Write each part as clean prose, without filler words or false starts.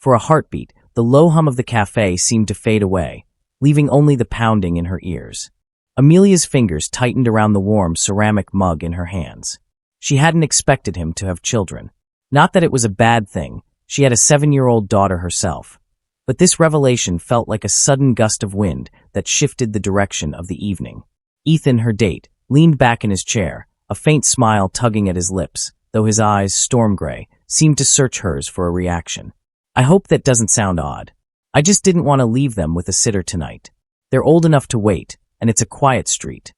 For a heartbeat, the low hum of the cafe seemed to fade away, leaving only the pounding in her ears. Amelia's fingers tightened around the warm ceramic mug in her hands. She hadn't expected him to have children. Not that it was a bad thing, she had a 7-year-old daughter herself. But this revelation felt like a sudden gust of wind that shifted the direction of the evening. Ethan, her date, leaned back in his chair, a faint smile tugging at his lips, though his eyes, storm gray, seemed to search hers for a reaction. I hope that doesn't sound odd. I just didn't want to leave them with a sitter tonight. They're old enough to wait, and it's a quiet street.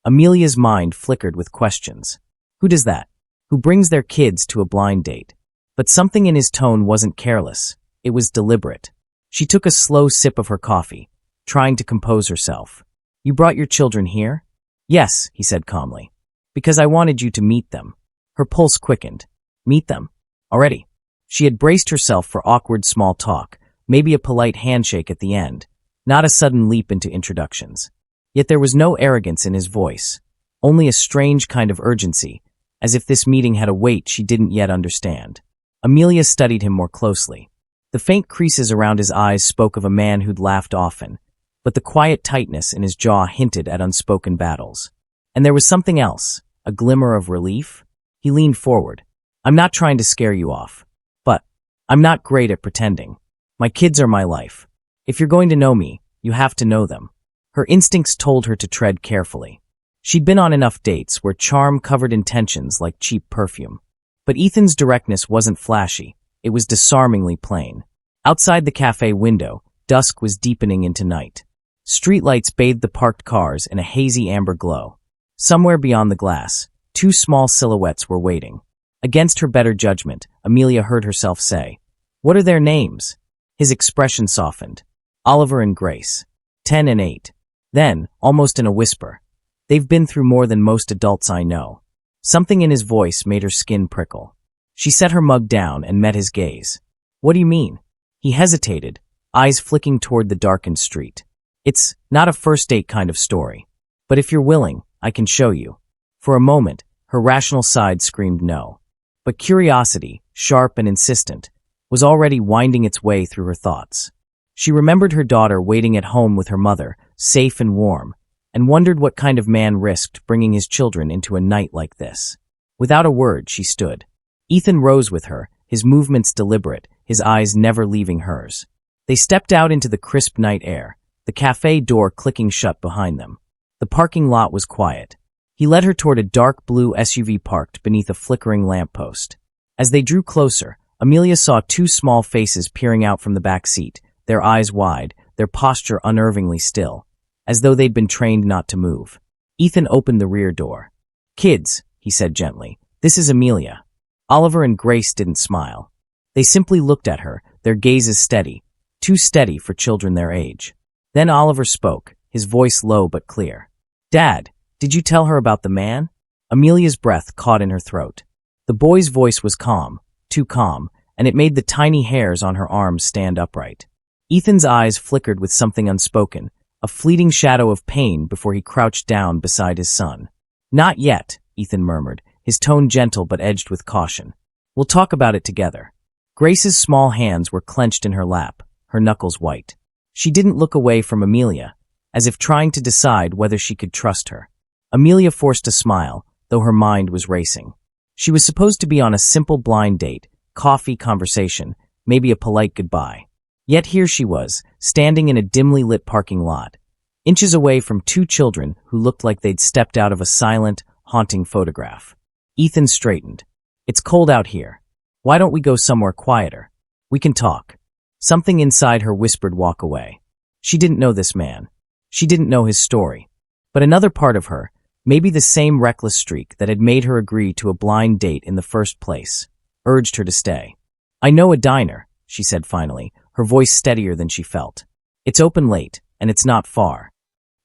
Amelia's mind flickered with questions. Who does that? Who brings their kids to a blind date? But something in his tone wasn't careless. It was deliberate. She took a slow sip of her coffee, trying to compose herself. You brought your children here? Yes, he said calmly. Because I wanted you to meet them. Her pulse quickened. Meet them? Already. She had braced herself for awkward small talk, maybe a polite handshake at the end, not a sudden leap into introductions. Yet there was no arrogance in his voice, only a strange kind of urgency, as if this meeting had a weight she didn't yet understand. Amelia studied him more closely. The faint creases around his eyes spoke of a man who'd laughed often, but the quiet tightness in his jaw hinted at unspoken battles. And there was something else, a glimmer of relief. He leaned forward. I'm not trying to scare you off. But I'm not great at pretending. My kids are my life. If you're going to know me, you have to know them. Her instincts told her to tread carefully. She'd been on enough dates where charm covered intentions like cheap perfume. But Ethan's directness wasn't flashy. It was disarmingly plain. Outside the cafe window, dusk was deepening into night. Streetlights bathed the parked cars in a hazy amber glow. Somewhere beyond the glass, 2 small silhouettes were waiting. Against her better judgment, Amelia heard herself say, "What are their names?" His expression softened. Oliver and Grace. 10 and 8. Then, almost in a whisper, "They've been through more than most adults I know." Something in his voice made her skin prickle. She set her mug down and met his gaze. "What do you mean?" He hesitated, eyes flicking toward the darkened street. "It's not a first date kind of story. But if you're willing, I can show you." For a moment, her rational side screamed no. But curiosity, sharp and insistent, was already winding its way through her thoughts. She remembered her daughter waiting at home with her mother, safe and warm, and wondered what kind of man risked bringing his children into a night like this. Without a word, she stood. Ethan rose with her, his movements deliberate, his eyes never leaving hers. They stepped out into the crisp night air, the cafe door clicking shut behind them. The parking lot was quiet. He led her toward a dark blue SUV parked beneath a flickering lamppost. As they drew closer, Amelia saw 2 small faces peering out from the back seat, their eyes wide, their posture unnervingly still, as though they'd been trained not to move. Ethan opened the rear door. "Kids," he said gently, "this is Amelia." Oliver and Grace didn't smile. They simply looked at her, their gazes steady, too steady for children their age. Then Oliver spoke, his voice low but clear. "Dad, did you tell her about the man?" Amelia's breath caught in her throat. The boy's voice was calm, too calm, and it made the tiny hairs on her arms stand upright. Ethan's eyes flickered with something unspoken, a fleeting shadow of pain before he crouched down beside his son. "Not yet," Ethan murmured, his tone gentle but edged with caution. "We'll talk about it together." Grace's small hands were clenched in her lap, her knuckles white. She didn't look away from Amelia, as if trying to decide whether she could trust her. Amelia forced a smile, though her mind was racing. She was supposed to be on a simple blind date, coffee conversation, maybe a polite goodbye. Yet here she was, standing in a dimly lit parking lot, inches away from 2 children who looked like they'd stepped out of a silent, haunting photograph. Ethan straightened. "It's cold out here. Why don't we go somewhere quieter? We can talk." Something inside her whispered walk away. She didn't know this man. She didn't know his story. But another part of her, maybe the same reckless streak that had made her agree to a blind date in the first place, urged her to stay. "I know a diner," she said finally, her voice steadier than she felt. "It's open late, and it's not far."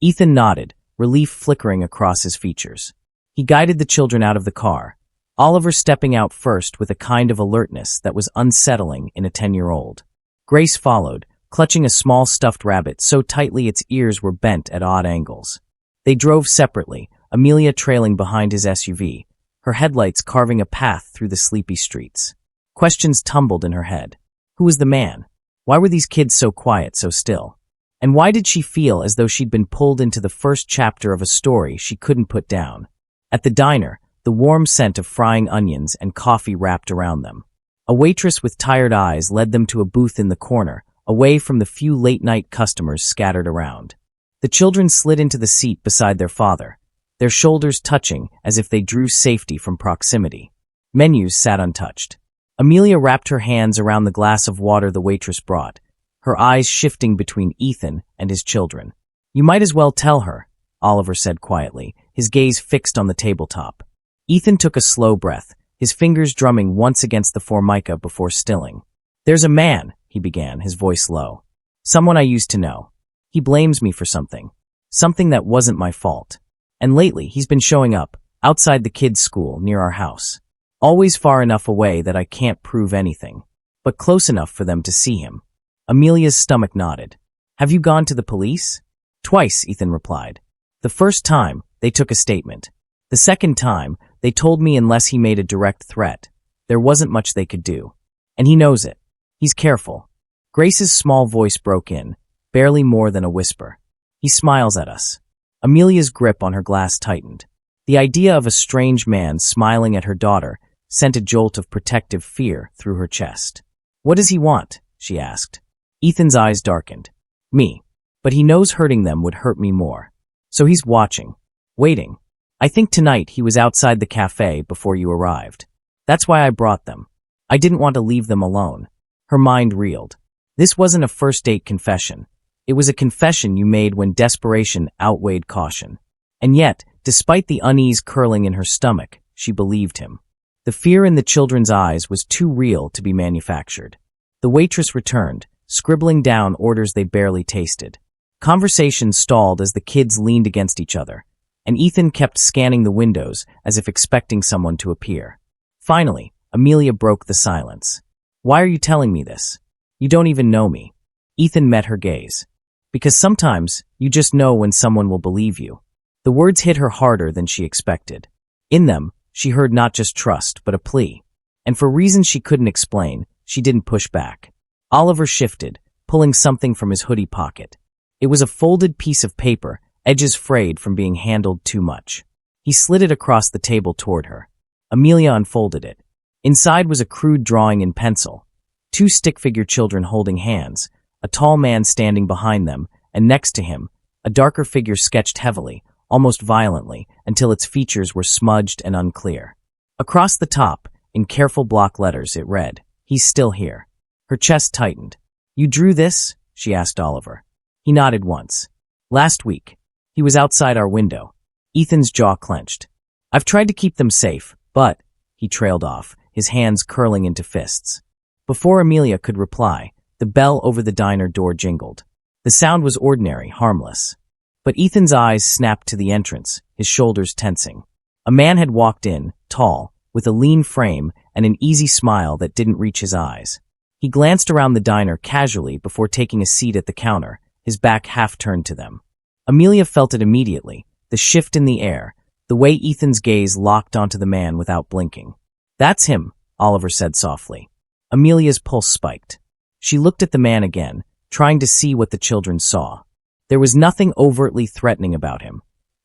Ethan nodded, relief flickering across his features. He guided the children out of the car, Oliver stepping out first with a kind of alertness that was unsettling in a 10-year-old. Grace followed, clutching a small stuffed rabbit so tightly its ears were bent at odd angles. They drove separately, Amelia trailing behind his SUV, her headlights carving a path through the sleepy streets. Questions tumbled in her head. Who was the man? Why were these kids so quiet, so still? And why did she feel as though she'd been pulled into the first chapter of a story she couldn't put down? At the diner, the warm scent of frying onions and coffee wrapped around them. A waitress with tired eyes led them to a booth in the corner, away from the few late-night customers scattered around. The children slid into the seat beside their father, their shoulders touching as if they drew safety from proximity. Menus sat untouched. Amelia wrapped her hands around the glass of water the waitress brought, her eyes shifting between Ethan and his children. "You might as well tell her," Oliver said quietly, his gaze fixed on the tabletop. Ethan took a slow breath, his fingers drumming once against the formica before stilling. "There's a man," he began, his voice low. "Someone I used to know. He blames me for something. Something that wasn't my fault. And lately, he's been showing up, outside the kids' school, near our house. Always far enough away that I can't prove anything, but close enough for them to see him." Amelia's stomach nodded. "Have you gone to the police?" "Twice," Ethan replied. "The first time, they took a statement. The second time, they told me unless he made a direct threat, there wasn't much they could do. And he knows it. He's careful." Grace's small voice broke in, barely more than a whisper. "He smiles at us." Amelia's grip on her glass tightened. The idea of a strange man smiling at her daughter sent a jolt of protective fear through her chest. "What does he want?" she asked. Ethan's eyes darkened. "Me. But he knows hurting them would hurt me more. So he's watching. Waiting. I think tonight he was outside the cafe before you arrived. That's why I brought them. I didn't want to leave them alone." Her mind reeled. This wasn't a first-date confession. It was a confession you made when desperation outweighed caution. And yet, despite the unease curling in her stomach, she believed him. The fear in the children's eyes was too real to be manufactured. The waitress returned, scribbling down orders they barely tasted. Conversation stalled as the kids leaned against each other, and Ethan kept scanning the windows as if expecting someone to appear. Finally, Amelia broke the silence. "Why are you telling me this? You don't even know me." Ethan met her gaze. "Because sometimes you just know when someone will believe you." The words hit her harder than she expected. In them, she heard not just trust, but a plea. And for reasons she couldn't explain, she didn't push back. Oliver shifted, pulling something from his hoodie pocket. It was a folded piece of paper, edges frayed from being handled too much. He slid it across the table toward her. Amelia unfolded it. Inside was a crude drawing in pencil. 2 stick-figure children holding hands, a tall man standing behind them, and next to him, a darker figure sketched heavily, almost violently, until its features were smudged and unclear. Across the top, in careful block letters, it read, "He's still here." Her chest tightened. "You drew this?" she asked Oliver. He nodded once. "Last week. He was outside our window." Ethan's jaw clenched. "I've tried to keep them safe, but—" he trailed off, his hands curling into fists. Before Amelia could reply, the bell over the diner door jingled. The sound was ordinary, harmless. But Ethan's eyes snapped to the entrance, his shoulders tensing. A man had walked in, tall, with a lean frame and an easy smile that didn't reach his eyes. He glanced around the diner casually before taking a seat at the counter, his back half turned to them. Amelia felt it immediately, the shift in the air, the way Ethan's gaze locked onto the man without blinking. "That's him," Oliver said softly. Amelia's pulse spiked. She looked at the man again, trying to see what the children saw. There was nothing overtly threatening about him,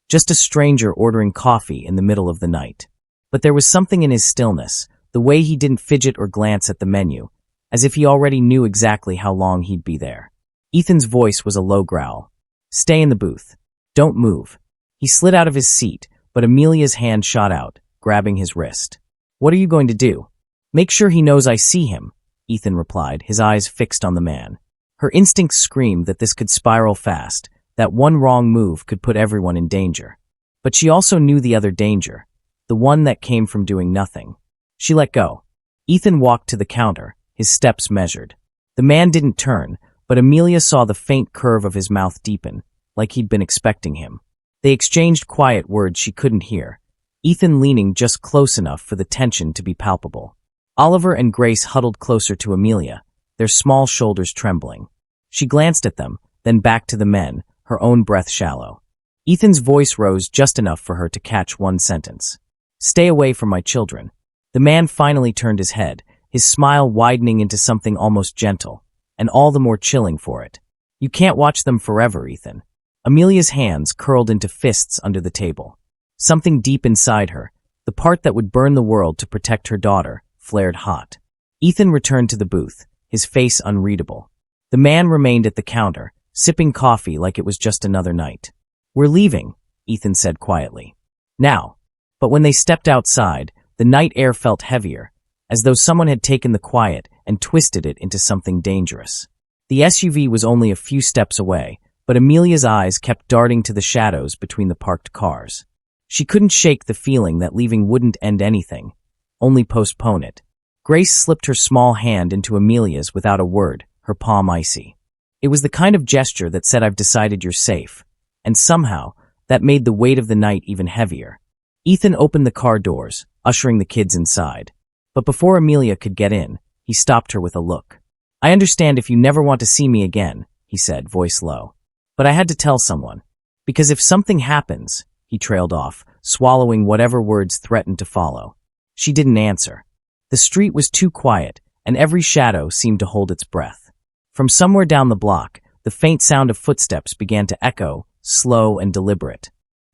just a stranger ordering coffee in the middle of the night. But there was something in his stillness, the way he didn't fidget or glance at the menu, as if he already knew exactly how long he'd be there. Ethan's voice was a low growl. "Stay in the booth. Don't move." He slid out of his seat, but Amelia's hand shot out, grabbing his wrist. "What are you going to do?" "Make sure he knows I see him," Ethan replied, his eyes fixed on the man. Her instincts screamed that this could spiral fast, that one wrong move could put everyone in danger. But she also knew the other danger, the one that came from doing nothing. She let go. Ethan walked to the counter, his steps measured. The man didn't turn, but Amelia saw the faint curve of his mouth deepen, like he'd been expecting him. They exchanged quiet words she couldn't hear, Ethan leaning just close enough for the tension to be palpable. Oliver and Grace huddled closer to Amelia, their small shoulders trembling. She glanced at them, then back to the men, her own breath shallow. Ethan's voice rose just enough for her to catch one sentence. "Stay away from my children." The man finally turned his head, his smile widening into something almost gentle, and all the more chilling for it. You can't watch them forever, Ethan. Amelia's hands curled into fists under the table. Something deep inside her, the part that would burn the world to protect her daughter, flared hot. Ethan returned to the booth, his face unreadable. The man remained at the counter, sipping coffee like it was just another night. "We're leaving," Ethan said quietly. "Now." But when they stepped outside, the night air felt heavier, as though someone had taken the quiet and twisted it into something dangerous. The SUV was only a few steps away, but Amelia's eyes kept darting to the shadows between the parked cars. She couldn't shake the feeling that leaving wouldn't end anything, only postpone it. Grace slipped her small hand into Amelia's without a word, her palm icy. It was the kind of gesture that said, "I've decided you're safe," and somehow, that made the weight of the night even heavier. Ethan opened the car doors, ushering the kids inside. But before Amelia could get in, he stopped her with a look. "I understand if you never want to see me again," he said, voice low. "But I had to tell someone. Because if something happens," he trailed off, swallowing whatever words threatened to follow. She didn't answer. The street was too quiet, and every shadow seemed to hold its breath. From somewhere down the block, the faint sound of footsteps began to echo, slow and deliberate.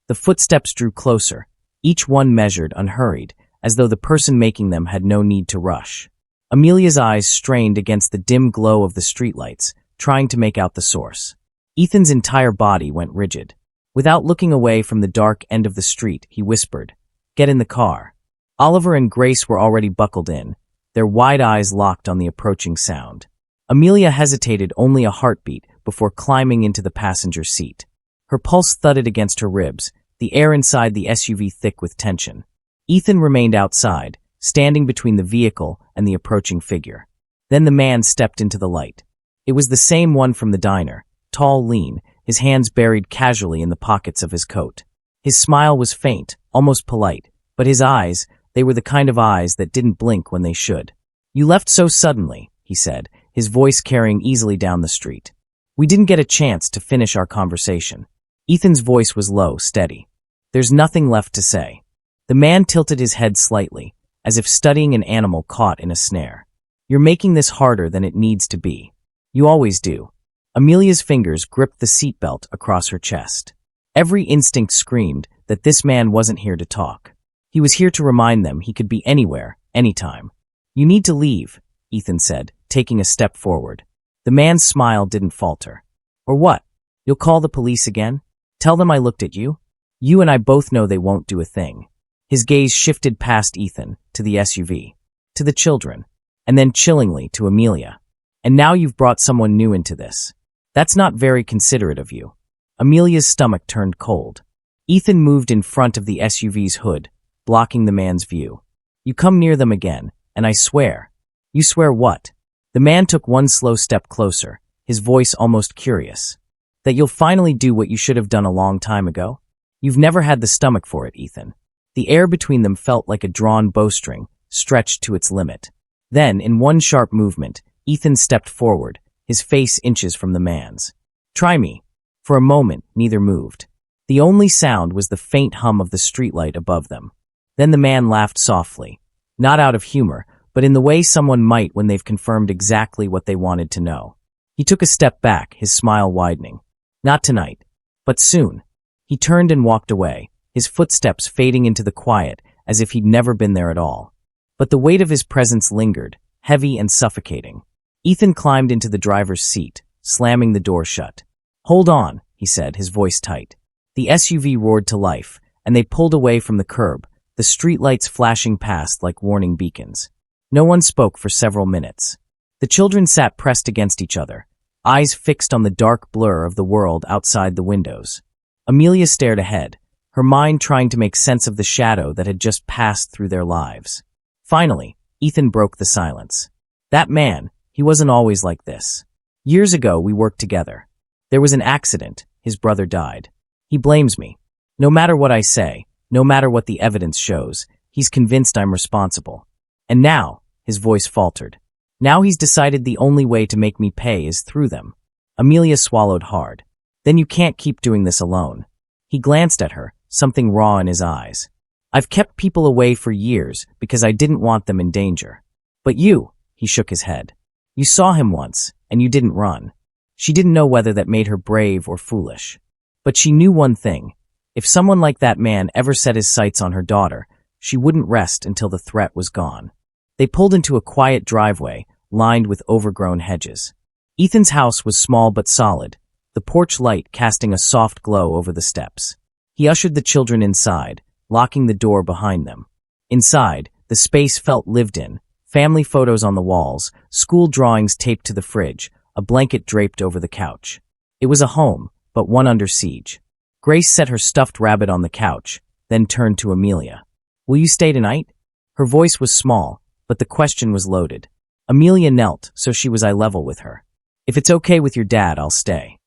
The footsteps drew closer, each one measured, unhurried, as though the person making them had no need to rush. Amelia's eyes strained against the dim glow of the streetlights, trying to make out the source. Ethan's entire body went rigid. Without looking away from the dark end of the street, he whispered, "Get in the car." Oliver and Grace were already buckled in, their wide eyes locked on the approaching sound. Amelia hesitated only a heartbeat before climbing into the passenger seat. Her pulse thudded against her ribs, the air inside the SUV thick with tension. Ethan remained outside, standing between the vehicle and the approaching figure. Then the man stepped into the light. It was the same one from the diner, tall, lean, his hands buried casually in the pockets of his coat. His smile was faint, almost polite, but his eyes, they were the kind of eyes that didn't blink when they should. "You left so suddenly," he said, his voice carrying easily down the street. "We didn't get a chance to finish our conversation." Ethan's voice was low, steady. "There's nothing left to say." The man tilted his head slightly, as if studying an animal caught in a snare. "You're making this harder than it needs to be. You always do." Amelia's fingers gripped the seatbelt across her chest. Every instinct screamed that this man wasn't here to talk. He was here to remind them he could be anywhere, anytime. "You need to leave," Ethan said, taking a step forward. The man's smile didn't falter. "Or what? You'll call the police again? Tell them I looked at you? You and I both know they won't do a thing." His gaze shifted past Ethan, to the SUV, to the children, and then chillingly to Amelia. "And now you've brought someone new into this. That's not very considerate of you." Amelia's stomach turned cold. Ethan moved in front of the SUV's hood, blocking the man's view. "You come near them again, and I swear." "You swear what?" The man took one slow step closer, his voice almost curious. "That you'll finally do what you should have done a long time ago? You've never had the stomach for it, Ethan." The air between them felt like a drawn bowstring, stretched to its limit. Then, in one sharp movement, Ethan stepped forward, his face inches from the man's. "Try me." For a moment, neither moved. The only sound was the faint hum of the streetlight above them. Then the man laughed softly, not out of humor, but in the way someone might when they've confirmed exactly what they wanted to know. He took a step back, his smile widening. "Not tonight, but soon." He turned and walked away, his footsteps fading into the quiet as if he'd never been there at all. But the weight of his presence lingered, heavy and suffocating. Ethan climbed into the driver's seat, slamming the door shut. "Hold on," he said, his voice tight. The SUV roared to life, and they pulled away from the curb, the streetlights flashing past like warning beacons. No one spoke for several minutes. The children sat pressed against each other, eyes fixed on the dark blur of the world outside the windows. Amelia stared ahead, her mind trying to make sense of the shadow that had just passed through their lives. Finally, Ethan broke the silence. "That man, he wasn't always like this. Years ago, we worked together. There was an accident, his brother died. He blames me. No matter what I say, no matter what the evidence shows, he's convinced I'm responsible. And now," his voice faltered, "now he's decided the only way to make me pay is through them." Amelia swallowed hard. "Then you can't keep doing this alone." He glanced at her, something raw in his eyes. "I've kept people away for years because I didn't want them in danger. But you, he shook his head. You saw him once, and you didn't run. She didn't know whether that made her brave or foolish. But she knew one thing. If someone like that man ever set his sights on her daughter, she wouldn't rest until the threat was gone. They pulled into a quiet driveway, lined with overgrown hedges. Ethan's house was small but solid, the porch light casting a soft glow over the steps. He ushered the children inside, locking the door behind them. Inside, the space felt lived in. Family photos on the walls, school drawings taped to the fridge, a blanket draped over the couch. It was a home, but one under siege. Grace set her stuffed rabbit on the couch, then turned to Amelia. Will you stay tonight? Her voice was small, but the question was loaded. Amelia knelt, so she was eye level with her. If it's okay with your dad, I'll stay.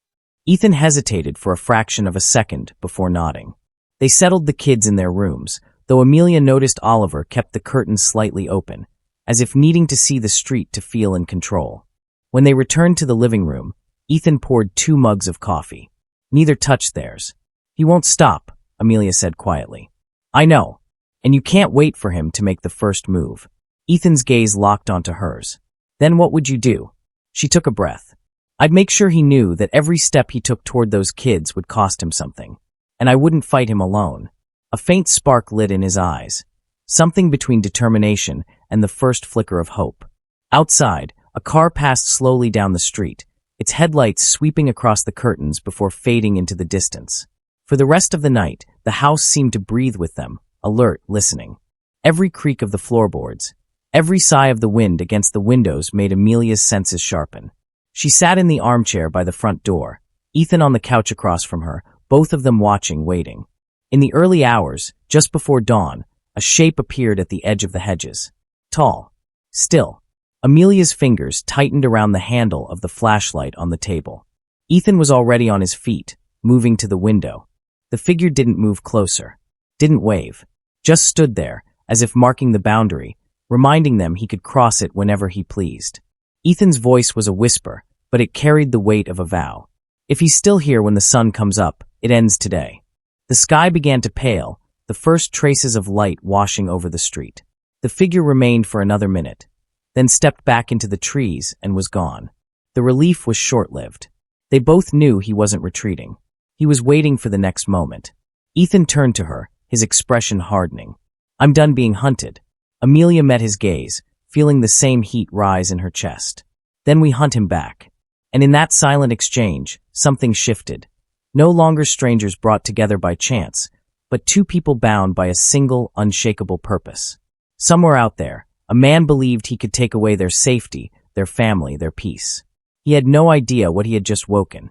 Ethan hesitated for a fraction of a second before nodding. They settled the kids in their rooms, though Amelia noticed Oliver kept the curtains slightly open, as if needing to see the street to feel in control. When they returned to the living room, Ethan poured 2 mugs of coffee. Neither touched theirs. He won't stop, Amelia said quietly. I know, and you can't wait for him to make the first move. Ethan's gaze locked onto hers. Then what would you do? She took a breath. I'd make sure he knew that every step he took toward those kids would cost him something. And I wouldn't fight him alone. A faint spark lit in his eyes. Something between determination and the first flicker of hope. Outside, a car passed slowly down the street, its headlights sweeping across the curtains before fading into the distance. For the rest of the night, the house seemed to breathe with them, alert, listening. Every creak of the floorboards, every sigh of the wind against the windows made Amelia's senses sharpen. She sat in the armchair by the front door, Ethan on the couch across from her, both of them watching, waiting. In the early hours, just before dawn, a shape appeared at the edge of the hedges. Tall. Still. Amelia's fingers tightened around the handle of the flashlight on the table. Ethan was already on his feet, moving to the window. The figure didn't move closer. Didn't wave. Just stood there, as if marking the boundary, reminding them he could cross it whenever he pleased. Ethan's voice was a whisper, but it carried the weight of a vow. If he's still here when the sun comes up, it ends today. The sky began to pale, the first traces of light washing over the street. The figure remained for another minute, then stepped back into the trees and was gone. The relief was short-lived. They both knew he wasn't retreating. He was waiting for the next moment. Ethan turned to her, his expression hardening. I'm done being hunted. Amelia met his gaze, feeling the same heat rise in her chest. Then we hunt him back. And in that silent exchange, something shifted. No longer strangers brought together by chance, but 2 people bound by a single, unshakable purpose. Somewhere out there, a man believed he could take away their safety, their family, their peace. He had no idea what he had just woken,